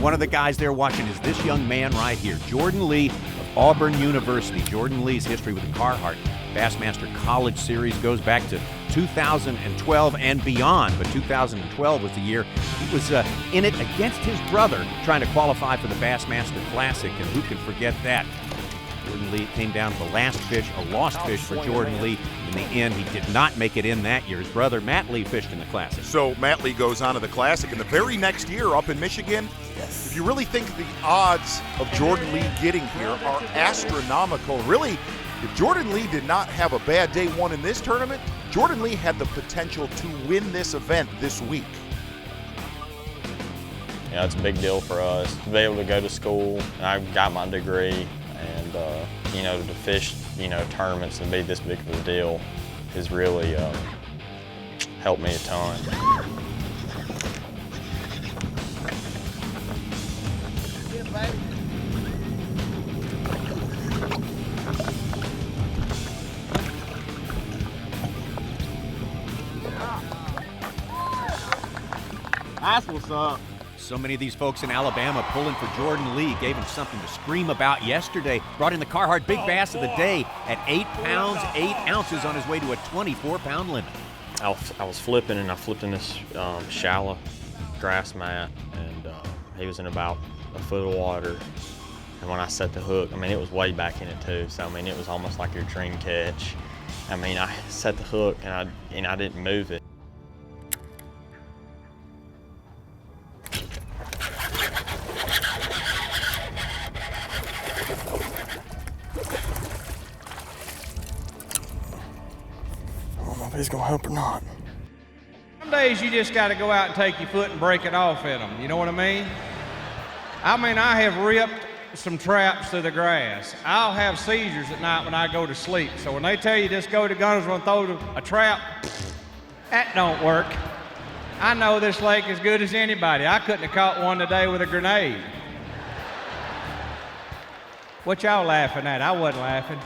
one of the guys there watching is this young man right here, Jordan Lee of Auburn University. Jordan Lee's history with the Carhartt Bassmaster College Series goes back to 2012 and beyond, but 2012 was the year he was in it against his brother trying to qualify for the Bassmaster Classic, and who can forget that? Jordan Lee came down to the last fish, a lost fish for Jordan Lee. In the end, he did not make it in that year. His brother, Matt Lee, fished in the Classic. So Matt Lee goes on to the Classic, and the very next year up in Michigan, if you really think the odds of Jordan Lee getting here are astronomical, really, if Jordan Lee did not have a bad day one in this tournament, Jordan Lee had the potential to win this event this week. Yeah, it's a big deal for us to be able to go to school. I got my degree, and you know, to fish, you know, tournaments and be this big of a deal has really helped me a ton. That's what's up. So many of these folks in Alabama pulling for Jordan Lee, gave him something to scream about yesterday. Brought in the Carhartt Big Bass of the day at 8 pounds, 8 ounces on his way to a 24-pound limit. I was flipping, and I flipped in this shallow grass mat, and he was in about a foot of water. And when I set the hook, I mean, it was way back in it too, so I mean, it was almost like your dream catch. I mean, I set the hook, and I didn't move it. He's gonna help or not. Some days you just gotta go out and take your foot and break it off at them, you know what I mean? I have ripped some traps through the grass. I'll have seizures at night when I go to sleep. So when they tell you just go to Guntersville and throw a trap, that don't work. I know this lake as good as anybody. I couldn't have caught one today with a grenade. What y'all laughing at? I wasn't laughing.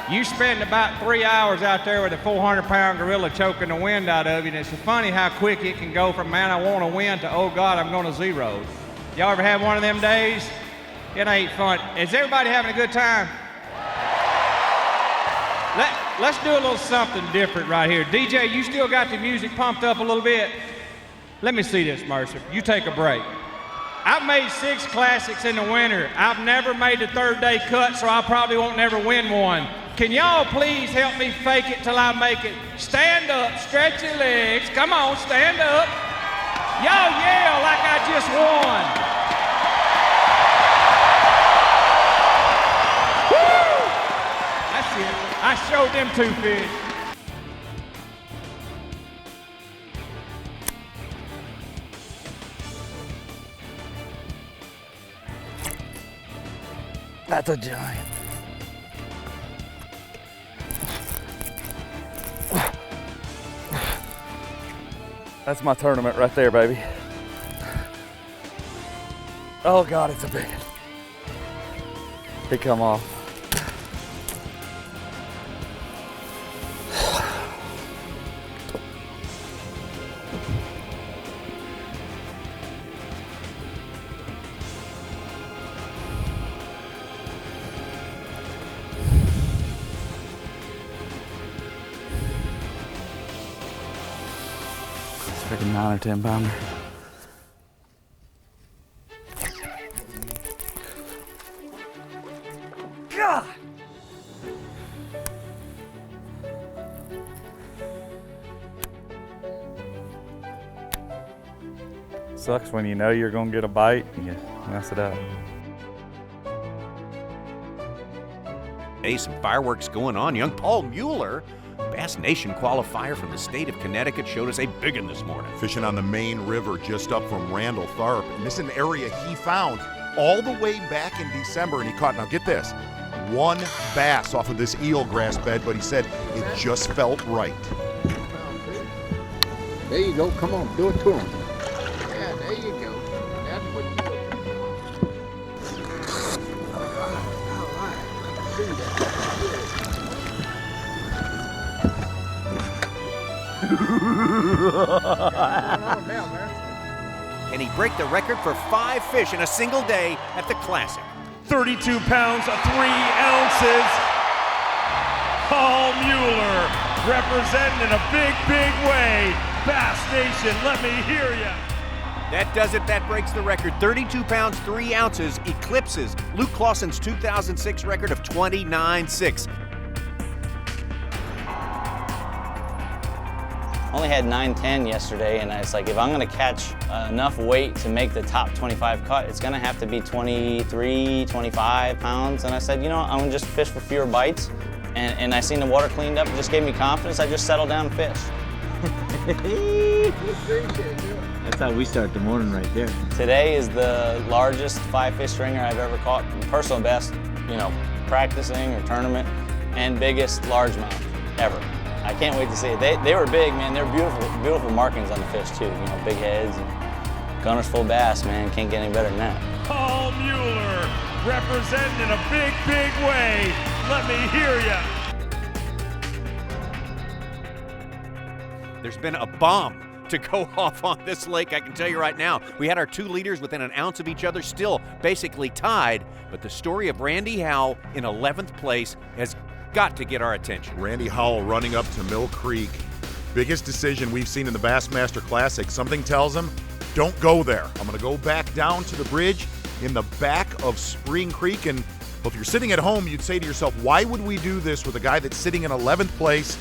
You spend about 3 hours out there with a 400-pound gorilla choking the wind out of you, and it's funny how quick it can go from, man, I want to win, to, oh, God, I'm going to zero. Y'all ever have one of them days? It ain't fun. Is everybody having a good time? Let's do a little something different right here. DJ, you still got the music pumped up a little bit? Let me see this, Mercer. You take a break. I've made 6 classics in the winter. I've never made the 3rd day cut, so I probably won't never win one. Can y'all please help me fake it till I make it? Stand up, stretch your legs. Come on, stand up. Y'all yell like I just won. Woo! That's it. I showed them 2 fish. That's a giant. That's my tournament right there, baby. Oh God, it's a big one. He come off. Like a 9 or 10 pounder. God! Sucks when you know you're gonna get a bite and you mess it up. Hey, some fireworks going on. Young Paul Mueller, Bass Nation qualifier from the state of Connecticut, showed us a big one this morning. Fishing on the main river just up from Randall Tharp. And this is an area he found all the way back in December, and he caught, now get this, 1 bass off of this eelgrass bed, but he said it just felt right. There you go. Come on, do it to him. Yeah, there you go. That's what you do. All right. See that. Down there. and he break the record for 5 fish in a single day at the Classic. 32 pounds, 3 ounces. Paul Mueller representing in a big, big way. Bass Nation, let me hear ya. That does it. That breaks the record. 32 pounds, 3 ounces, eclipses Luke Clausen's 2006 record of 29.6. Only had 9-10 yesterday, and it's like, if I'm gonna catch enough weight to make the top 25 cut, it's gonna have to be 23, 25 pounds. And I said, you know, I'm gonna just fish for fewer bites. And I seen the water cleaned up, it just gave me confidence. I just settled down and fished. That's how we start the morning right there. Today is the largest 5-fish stringer I've ever caught. Personal best, you know, practicing or tournament, and biggest largemouth ever. I can't wait to see it. They were big, man. They're beautiful, beautiful markings on the fish too. You know, big heads and Guntersville bass, man. Can't get any better than that. Paul Mueller representing in a big, big way. Let me hear ya. There's been a bomb to go off on this lake, I can tell you right now. We had our 2 leaders within an ounce of each other, still basically tied, but the story of Randy Howell in 11th place has got to get our attention. Randy Howell running up to Mill Creek. Biggest decision we've seen in the Bassmaster Classic. Something tells him, don't go there. I'm going to go back down to the bridge in the back of Spring Creek. And well, if you're sitting at home, you'd say to yourself, why would we do this with a guy that's sitting in 11th place,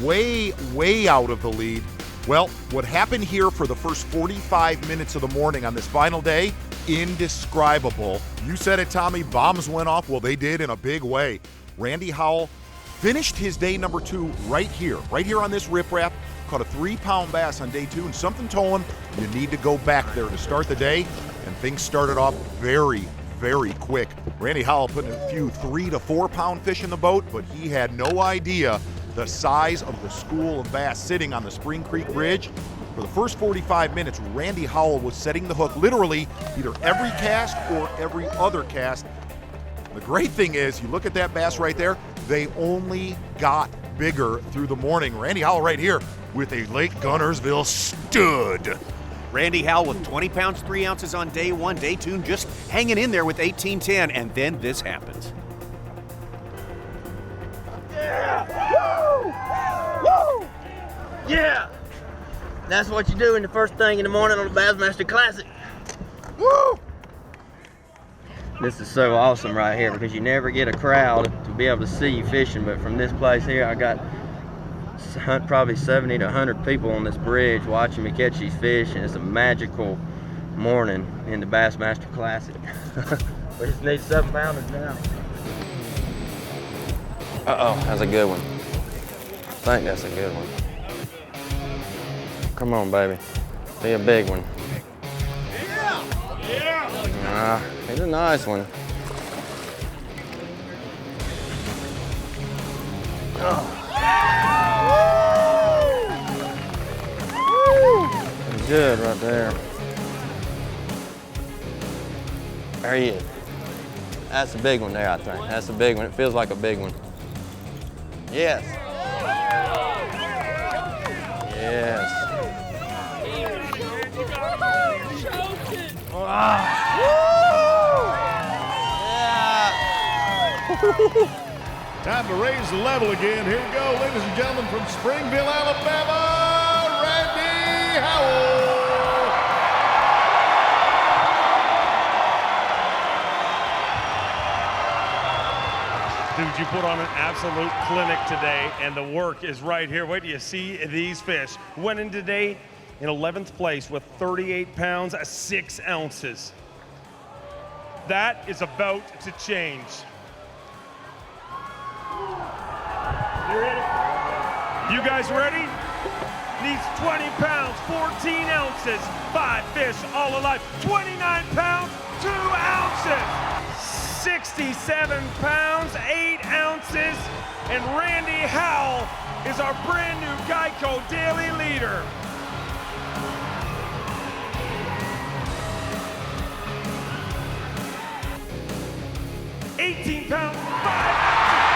way, way out of the lead? Well, what happened here for the first 45 minutes of the morning on this final day, indescribable. You said it, Tommy, bombs went off. Well, they did in a big way. Randy Howell finished his day number 2 right here on this riprap, caught a 3-pound bass on day 2, and something told him you need to go back there to start the day, and things started off very, very quick. Randy Howell putting a few 3 to 4 pound fish in the boat, but he had no idea the size of the school of bass sitting on the Spring Creek Bridge. For the first 45 minutes, Randy Howell was setting the hook literally either every cast or every other cast. The great thing is, you look at that bass right there, they only got bigger through the morning. Randy Howell right here with a Lake Guntersville stud. Randy Howell with 20 pounds, 3 ounces on day 1. Day 2 just hanging in there with 18-10, and then this happens. Woo! Yeah! That's what you do in the first thing in the morning on the Bassmaster Classic. Woo! This is so awesome right here because you never get a crowd to be able to see you fishing, but from this place here, I got probably 70 to 100 people on this bridge watching me catch these fish, and it's a magical morning in the Bassmaster Classic. We just need 7-pounders now. Uh-oh, that's a good one. I think that's a good one. Come on, baby. Be a big one. Yeah! He's a nice one. He's good right there. There he is. That's a big one there, I think. That's a big one. It feels like a big one. Yes. Yes. Time to raise the level again. Here we go, ladies and gentlemen, from Springville, Alabama, Randy Howell. Dude, you put on an absolute clinic today, and the work is right here. Wait till you see these fish. Went in today in 11th place with 38 pounds, 6 ounces. That is about to change. You ready? You guys ready? Needs 20 pounds, 14 ounces, 5 fish, all alive. 29 pounds, 2 ounces. 67 pounds, 8 ounces. And Randy Howell is our brand new Geico Daily leader. £18, 5 ounces.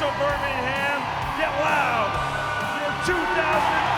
Birmingham, get loud. Your 2020